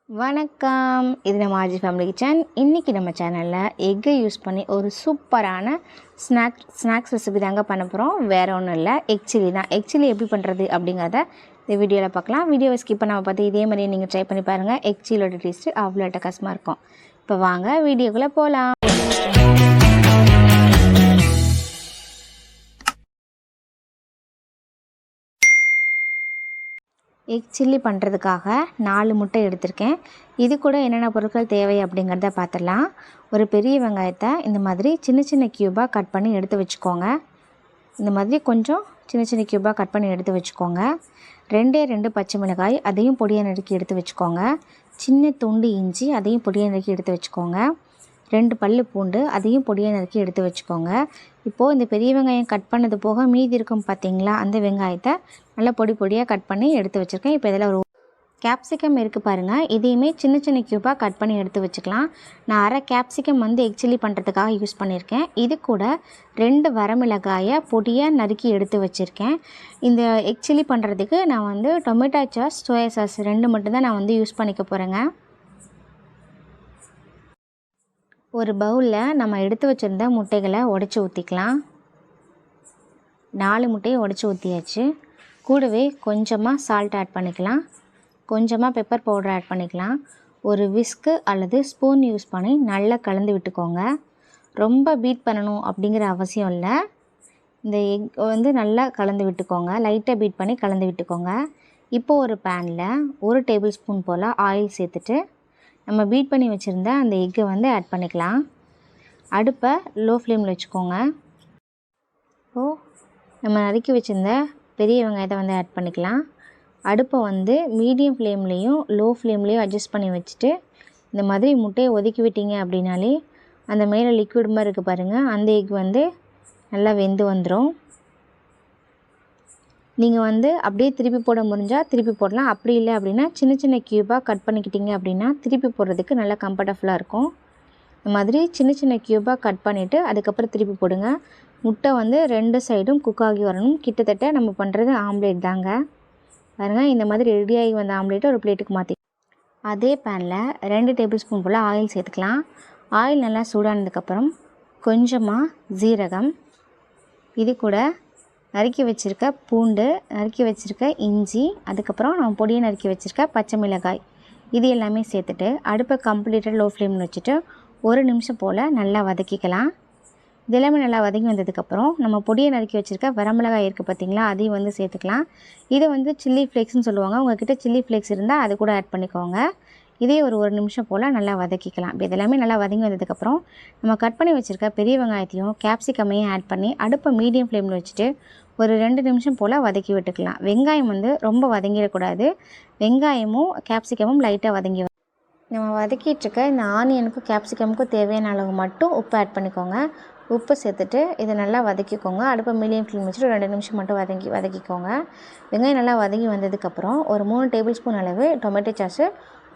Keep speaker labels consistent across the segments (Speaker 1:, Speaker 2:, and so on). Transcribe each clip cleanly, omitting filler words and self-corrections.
Speaker 1: வணக்கம், இது நம்ம ஆர்ஜி ஃபேமிலி கிச்சன். இன்றைக்கி நம்ம சேனலில் எக்கை யூஸ் பண்ணி ஒரு சூப்பரான ஸ்நாக்ஸ் ரெசிபி தாங்க பண்ண போகிறோம். வேறு ஒன்றும் இல்லை, எக் சில்லி தான். எக் சில்லி எப்படி பண்ணுறது அப்படிங்கிறத இந்த வீடியோவில் பார்க்கலாம். வீடியோவை ஸ்கிப் பண்ணாமல் பார்த்து இதே மாதிரி நீங்கள் ட்ரை பண்ணி பாருங்கள். எக் சில்லியோட டேஸ்ட்டு அவ்வளோ அட்டகாசமாக இருக்கும். இப்போ வாங்க வீடியோக்குள்ளே போகலாம். எக் சில்லி பண்ணுறதுக்காக 4 முட்டை எடுத்திருக்கேன். இது கூட என்னென்ன பொருட்கள் தேவை அப்படிங்கிறத பார்த்துடலாம். ஒரு பெரிய வெங்காயத்தை இந்த மாதிரி சின்ன சின்ன க்யூபாக கட் பண்ணி எடுத்து வச்சுக்கோங்க. இந்த மாதிரி கொஞ்சம் சின்ன சின்ன க்யூபாக கட் பண்ணி எடுத்து வச்சுக்கோங்க. 2 பச்சை மிளகாய், அதையும் பொடியாக நறுக்கி எடுத்து வச்சுக்கோங்க. சின்ன துண்டு இஞ்சி, அதையும் பொடியாக நறுக்கி எடுத்து வச்சுக்கோங்க. 2 பல்லு பூண்டு, அதையும் பொடியாக நறுக்கி எடுத்து வச்சுக்கோங்க. இப்போது இந்த பெரிய வெங்காயம் கட் பண்ணது போக மீதி இருக்கும் பார்த்திங்களா, அந்த வெங்காயத்தை நல்லா பொடியாக கட் பண்ணி எடுத்து வச்சுருக்கேன். இப்போ இதில் ஒரு கேப்சிகம் இருக்குது பாருங்கள், இதையுமே சின்ன சின்ன க்யூபாக கட் பண்ணி எடுத்து வச்சுக்கலாம். நான் அரை கேப்சிகம் எக் சில்லி பண்ணுறதுக்காக யூஸ் பண்ணியிருக்கேன். இது கூட 2 வரமிளகாயை பொடியாக நறுக்கி எடுத்து வச்சுருக்கேன். இந்த எக் சில்லி பண்ணுறதுக்கு நான் டொமேட்டோ சாஸ், சோயா சாஸ் 2 மட்டும்தான் நான் யூஸ் பண்ணிக்க போகிறேங்க. ஒரு பவுலில் நம்ம எடுத்து வச்சுருந்த முட்டைகளை உடச்சி ஊற்றிக்கலாம். 4 முட்டையை உடச்சி ஊற்றியாச்சு. கூடவே கொஞ்சமாக சால்ட் ஆட் பண்ணிக்கலாம், கொஞ்சமாக பெப்பர் பவுடர் ஆட் பண்ணிக்கலாம். ஒரு விஸ்கு அல்லது ஸ்பூன் யூஸ் பண்ணி நல்லா கலந்து விட்டுக்கோங்க. ரொம்ப பீட் பண்ணணும் அப்படிங்கிற அவசியம் இல்லை. இந்த எக் நல்லா கலந்து விட்டுக்கோங்க, லைட்டாக பீட் பண்ணி கலந்து விட்டுக்கோங்க. இப்போது ஒரு பேனில் 1 டேபிள் ஸ்பூன் போல் ஆயில் சேர்த்துட்டு நம்ம பீட் பண்ணி வச்சுருந்த அந்த எக்கை ஆட் பண்ணிக்கலாம். அடுப்பை லோ ஃப்ளேமில் வச்சுக்கோங்க. இப்போது நம்ம நறுக்கி வச்சுருந்த பெரிய வெங்காயத்தை ஆட் பண்ணிக்கலாம். அடுப்பை மீடியம் ஃப்ளேம்லேயும் லோ ஃப்ளேம்லேயும் அட்ஜஸ்ட் பண்ணி வச்சுட்டு இந்த மாதிரி முட்டையை ஒதுக்கி விட்டீங்க அப்படின்னாலே அந்த மேலே லிக்விட் மாதிரி இருக்குது பாருங்கள், அந்த எக் நல்லா வெந்து வந்துடும். நீங்கள் அப்படியே திருப்பி போட முடிஞ்சால் திருப்பி போடலாம். அப்படி இல்லை அப்படின்னா சின்ன சின்ன க்யூபாக கட் பண்ணிக்கிட்டீங்க அப்படின்னா திருப்பி போடுறதுக்கு நல்லா கம்ஃபர்டபுளாக இருக்கும். இந்த மாதிரி சின்ன சின்ன க்யூபாக கட் பண்ணிவிட்டு அதுக்கப்புறம் திருப்பி போடுங்க. முட்டை 2 சைடும் குக் ஆகி வரணும். கிட்டத்தட்ட நம்ம பண்ணுறது ஆம்லேட் தாங்க. பாருங்கள், இந்த மாதிரி ரெடியாகி வந்த ஆம்லேட்டை ஒரு பிளேட்டுக்கு மாற்றி அதே பேனில் 2 டேபிள் ஸ்பூன் போல் ஆயில் சேர்த்துக்கலாம். ஆயில் நல்லா சூடானதுக்கப்புறம் கொஞ்சமாக ஜீரகம், இது கூட நறுக்கி வச்சுருக்க பூண்டு, நறுக்கி வச்சுருக்க இஞ்சி, அதுக்கப்புறம் நம்ம பொடியை நறுக்கி வச்சுருக்க பச்சை மிளகாய், இது எல்லாமே சேர்த்துட்டு அடுப்பை கம்ப்ளீட்டாக லோ ஃப்ளேமில் வச்சுட்டு 1 நிமிஷம் போல் நல்லா வதக்கிக்கலாம். இது எல்லாமே நல்லா வதங்கி வந்ததுக்கப்புறம் நம்ம பொடியை நறுக்கி வச்சுருக்க வரமிளகாய் இருக்குது பார்த்திங்களா, அதையும் சேர்த்துக்கலாம். இது சில்லி ஃப்ளேக்ஸ்னு சொல்லுவாங்க. உங்கள்கிட்ட சில்லி ஃப்ளேக்ஸ் இருந்தால் அது கூட ஆட் பண்ணிக்கோங்க. இதே ஒரு 1 நிமிஷம் போல் நல்லா வதக்கிக்கலாம். இப்போ இதெல்லாமே நல்லா வதங்கி வந்ததுக்கப்புறம் நம்ம கட் பண்ணி வச்சுருக்க பெரிய வெங்காயத்தையும் கேப்சிகமையும் ஆட் பண்ணி அடுப்பை மீடியம் ஃப்ளேமில் வச்சுட்டு ஒரு 2 நிமிஷம் போல் வதக்கி விட்டுக்கலாம். வெங்காயம் ரொம்ப வதங்கிடக்கூடாது. வெங்காயமும் கேப்சிகமும் லைட்டாக வதங்கி நம்ம வதக்கிட்டுருக்க இந்த ஆனியனுக்கும் கேப்சிகமுக்கும் தேவையான அளவு மட்டும் உப்பு ஆட் பண்ணிக்கோங்க. உப்பு சேர்த்துட்டு இதை நல்லா வதக்கிக்கோங்க. அடுப்பை மீடியம் ஃப்ளேம் வச்சுட்டு 2 நிமிஷம் மட்டும் வதக்கிக்கோங்க. வெங்காயம் நல்லா வதங்கி வந்ததுக்கப்புறம் ஒரு 3 டேபிள் ஸ்பூன் அளவு டொமேட்டோ சாஸு,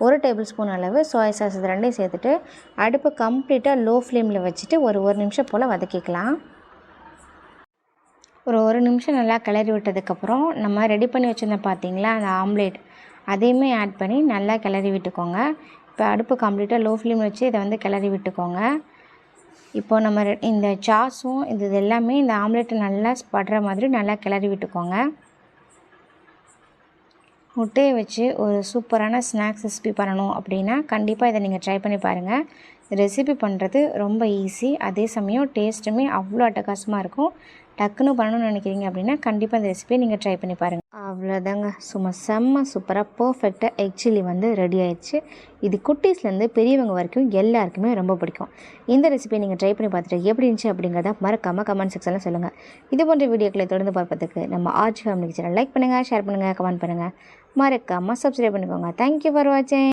Speaker 1: 1 டேபிள் ஸ்பூன் அளவு சோயா சாஸ், இது 2 சேர்த்துட்டு அடுப்பை கம்ப்ளீட்டாக லோ ஃப்ளேமில் வச்சுட்டு ஒரு 1 நிமிஷம் போல் வதக்கிக்கலாம். ஒரு 1 நிமிஷம் நல்லா கிளறி விட்டதுக்கப்புறம் நம்ம ரெடி பண்ணி வச்சுருந்தோம் பார்த்திங்களா அந்த ஆம்லேட், அதையுமே ஆட் பண்ணி நல்லா கிளறி விட்டுக்கோங்க. இப்போ அடுப்பு கம்ப்ளீட்டாக லோ ஃப்ளேமில் வச்சு இதை கிளறி விட்டுக்கோங்க. இப்போது நம்ம இந்த சாஸும் இது எல்லாமே இந்த ஆம்லேட்டை நல்லா படுற மாதிரி நல்லா கிளறி விட்டுக்கோங்க. முட்டையை வச்சு ஒரு சூப்பரான ஸ்நாக்ஸ் ரெசிபி பண்ணணும் அப்படின்னா கண்டிப்பாக இதை நீங்கள் ட்ரை பண்ணி பாருங்கள். ரெசிபி பண்ணுறது ரொம்ப ஈஸி, அதே சமயம் டேஸ்ட்டுமே அவ்வளோ அட்டகாசமாக இருக்கும். டக்குன்னு பண்ணணும்னு நினைக்கிறீங்க அப்படின்னா கண்டிப்பாக இந்த ரெசிபியை நீங்கள் ட்ரை பண்ணி பாருங்கள். அவ்வளோதாங்க, சும்மா செம்ம சூப்பராக பர்ஃபெக்டாக எக் சில்லி ரெடி ஆயிடுச்சு. இது குட்டீஸ்லேருந்து பெரியவங்க வரைக்கும் எல்லாருக்குமே ரொம்ப பிடிக்கும். இந்த ரெசிபியை நீங்கள் ட்ரை பண்ணி பார்த்துட்டு எப்படி இருந்துச்சு அப்படிங்கிறத மறக்காமல் கமெண்ட் செக்ஷனில் சொல்லுங்கள். இது போன்ற வீடியோக்களை தொடர்ந்து பார்ப்பதுக்கு நம்ம ஆர்ஜி ஃபேமிலி சேனல் லைக் பண்ணுங்கள், ஷேர் பண்ணுங்கள், கமெண்ட் பண்ணுங்கள், மறக்காமல் சப்ஸ்கிரைப் பண்ணிக்கோங்க. தேங்க்யூ ஃபார் வாட்சிங்.